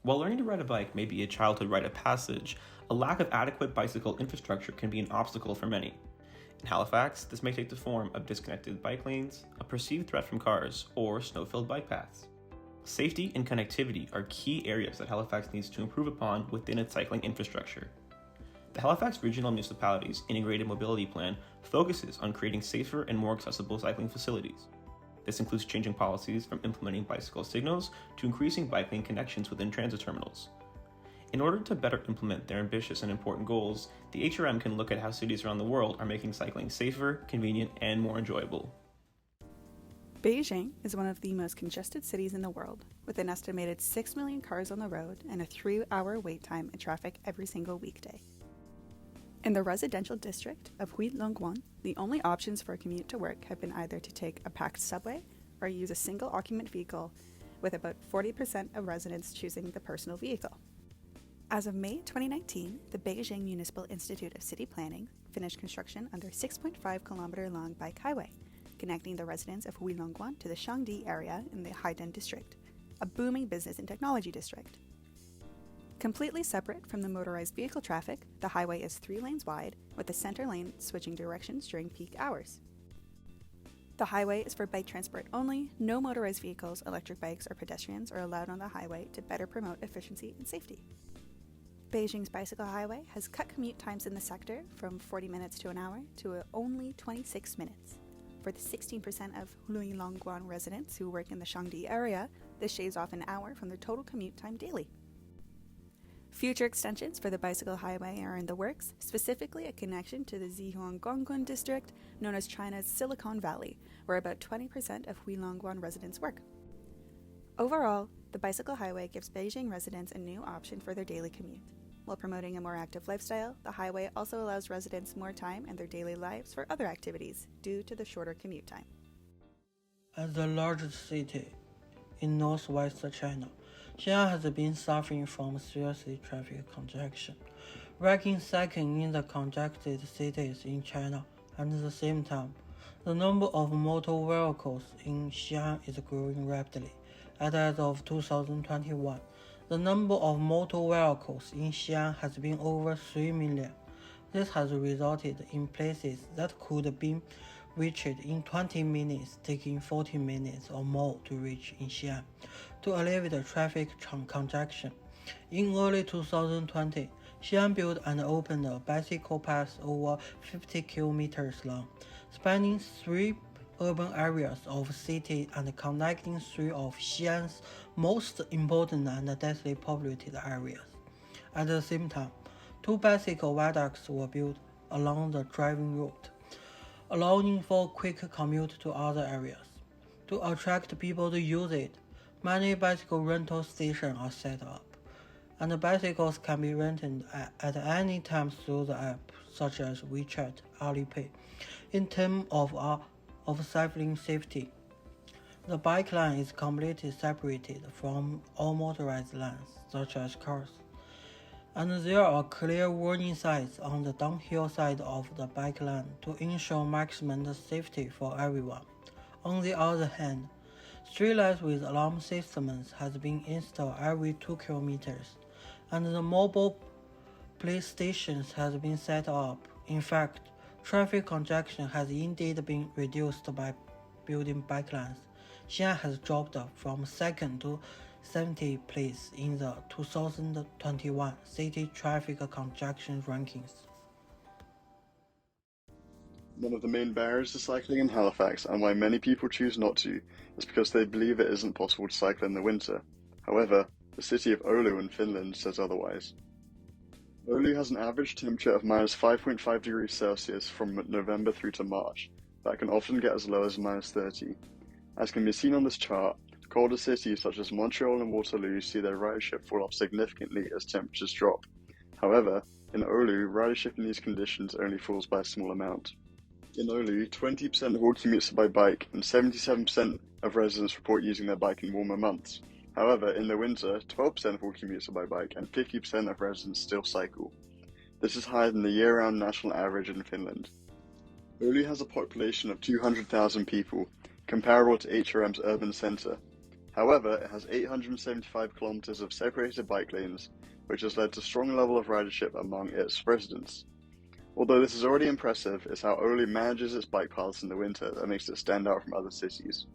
While learning to ride a bike may be a childhood rite of passage, a lack of adequate bicycle infrastructure can be an obstacle for many. In Halifax, this may take the form of disconnected bike lanes, a perceived threat from cars, or snow-filled bike paths. Safety and connectivity are key areas that Halifax needs to improve upon within its cycling infrastructure. The Halifax Regional Municipality's Integrated Mobility Plan focuses on creating safer and more accessible cycling facilities. This includes changing policies from implementing bicycle signals to increasing bike lane connections within transit terminals. In order to better implement their ambitious and important goals, the HRM can look at how cities around the world are making cycling safer, convenient, and more enjoyable. Beijing is one of the most congested cities in the world, with an estimated 6 million cars on the road and a 3-hour wait time in traffic every single weekday. In the residential district of Huilongguan, the only options for a commute to work have been either to take a packed subway or use a single-occupant vehicle, with about 40% of residents choosing the personal vehicle. As of May 2019, the Beijing Municipal Institute of City Planning finished construction on their 6.5-kilometer-long bike highway, connecting the residents of Huilongguan to the Shangdi area in the Haidian district, a booming business and technology district. Completely separate from the motorized vehicle traffic, the highway is 3 lanes wide, with the center lane switching directions during peak hours. The highway is for bike transport only. No motorized vehicles, electric bikes, or pedestrians are allowed on the highway to better promote efficiency and safety. Beijing's bicycle highway has cut commute times in the sector from 40 minutes to an hour to only 26 minutes. For the 16% of Huilongguan residents who work in the Shangdi area, this shaves off an hour from their total commute time daily. Future extensions for the bicycle highway are in the works, specifically a connection to the Zhejiang district, known as China's Silicon Valley, where about 20% of Huilongguan residents work. Overall, the bicycle highway gives Beijing residents a new option for their daily commute. While promoting a more active lifestyle, the highway also allows residents more time in their daily lives for other activities due to the shorter commute time. As the largest city in northwest China, Xi'an has been suffering from serious traffic congestion, ranking second in the congested cities in China. At the same time, the number of motor vehicles in Xi'an is growing rapidly. As of 2021, the number of motor vehicles in Xi'an has been over 3 million. This has resulted in places that could be reached in 20 minutes, taking 40 minutes or more to reach in Xi'an. To alleviate traffic congestion, in early 2020, Xi'an built and opened a bicycle path over 50 kilometers long, spanning 3 urban areas of the city and connecting 3 of Xi'an's most important and densely populated areas. At the same time, 2 bicycle viaducts were built along the driving route, allowing for quick commute to other areas. To attract people to use it, many bicycle rental stations are set up, and bicycles can be rented at any time through the app, such as WeChat, Alipay. In terms of cycling safety, the bike lane is completely separated from all motorized lanes, such as cars, and there are clear warning signs on the downhill side of the bike lane to ensure maximum safety for everyone. On the other hand, streetlights with alarm systems has been installed every 2 kilometers, and the mobile police stations has been set up. In fact, traffic congestion has indeed been reduced by building bike lanes. Xi'an has dropped from 2nd to 70th place in the 2021 city traffic congestion rankings. One of the main barriers to cycling in Halifax, and why many people choose not to, is because they believe it isn't possible to cycle in the winter. However, the city of Oulu in Finland says otherwise. Oulu has an average temperature of minus 5.5 degrees Celsius from November through to March, that can often get as low as minus 30. As can be seen on this chart, colder cities such as Montreal and Waterloo see their ridership fall off significantly as temperatures drop. However, in Oulu, ridership in these conditions only falls by a small amount. In Oulu, 20% of all commutes are by bike, and 77% of residents report using their bike in warmer months. However, in the winter, 12% of all commutes are by bike, and 50% of residents still cycle. This is higher than the year-round national average in Finland. Oulu has a population of 200,000 people, comparable to HRM's urban centre. However, it has 875 kilometers of separated bike lanes, which has led to a strong level of ridership among its residents. Although this is already impressive, it's how Oulu manages its bike paths in the winter that makes it stand out from other cities.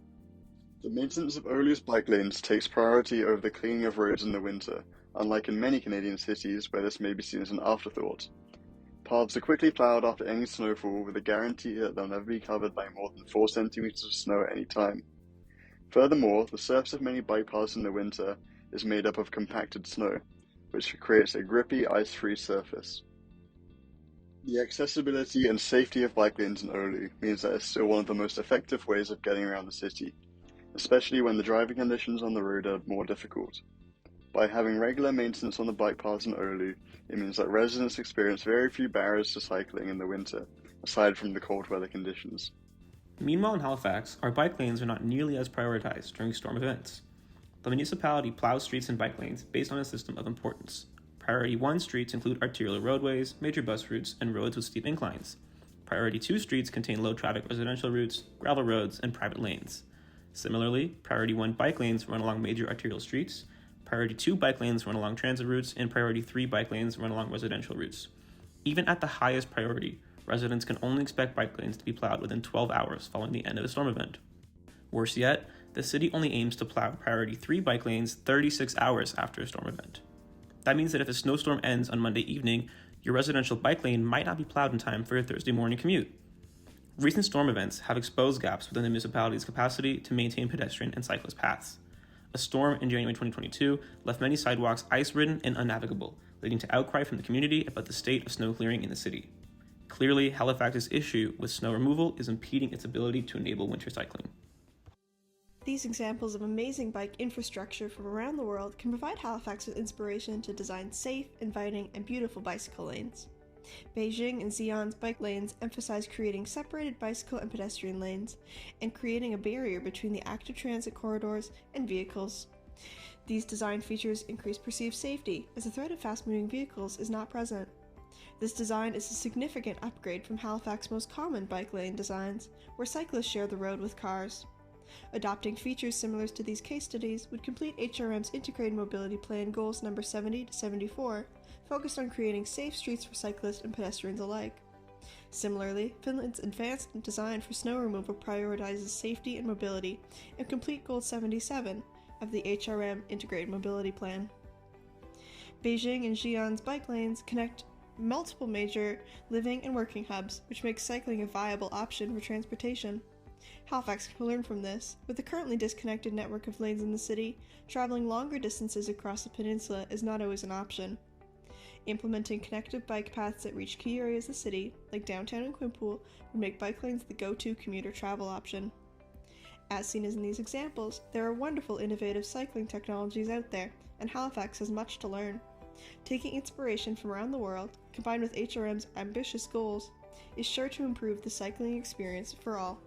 The maintenance of Oulu's bike lanes takes priority over the cleaning of roads in the winter, unlike in many Canadian cities where this may be seen as an afterthought. Paths are quickly ploughed after any snowfall with a guarantee that they'll never be covered by more than 4 centimeters of snow at any time. Furthermore, the surface of many bike paths in the winter is made up of compacted snow, which creates a grippy, ice-free surface. The accessibility and safety of bike lanes in Oulu means that it's still one of the most effective ways of getting around the city, especially when the driving conditions on the road are more difficult. By having regular maintenance on the bike paths in Oulu, it means that residents experience very few barriers to cycling in the winter, aside from the cold weather conditions. Meanwhile, in Halifax, our bike lanes are not nearly as prioritized during storm events. The municipality plows streets and bike lanes based on a system of importance. Priority 1 streets include arterial roadways, major bus routes, and roads with steep inclines. Priority 2 streets contain low-traffic residential routes, gravel roads, and private lanes. Similarly, Priority 1 bike lanes run along major arterial streets, Priority 2 bike lanes run along transit routes, and Priority 3 bike lanes run along residential routes. Even at the highest priority, residents can only expect bike lanes to be plowed within 12 hours following the end of a storm event. Worse yet, the city only aims to plow Priority 3 bike lanes 36 hours after a storm event. That means that if a snowstorm ends on Monday evening, your residential bike lane might not be plowed in time for your Thursday morning commute. Recent storm events have exposed gaps within the municipality's capacity to maintain pedestrian and cyclist paths. A storm in January 2022 left many sidewalks ice-ridden and unnavigable, leading to outcry from the community about the state of snow clearing in the city. Clearly, Halifax's issue with snow removal is impeding its ability to enable winter cycling. These examples of amazing bike infrastructure from around the world can provide Halifax with inspiration to design safe, inviting, and beautiful bicycle lanes. Beijing and Xi'an's bike lanes emphasize creating separated bicycle and pedestrian lanes, and creating a barrier between the active transit corridors and vehicles. These design features increase perceived safety, as the threat of fast-moving vehicles is not present. This design is a significant upgrade from Halifax's most common bike lane designs, where cyclists share the road with cars. Adopting features similar to these case studies would complete HRM's Integrated Mobility Plan Goals number 70 to 74, focused on creating safe streets for cyclists and pedestrians alike. Similarly, Finland's advanced design for snow removal prioritizes safety and mobility, and complete Goal 77 of the HRM Integrated Mobility Plan. Beijing and Xi'an's bike lanes connect multiple major living and working hubs, which makes cycling a viable option for transportation. Halifax can learn from this. With the currently disconnected network of lanes in the city, traveling longer distances across the peninsula is not always an option. Implementing connected bike paths that reach key areas of the city, like downtown and Quinpool, would make bike lanes the go-to commuter travel option. As seen as in these examples, there are wonderful innovative cycling technologies out there, and Halifax has much to learn. Taking inspiration from around the world, combined with HRM's ambitious goals, is sure to improve the cycling experience for all.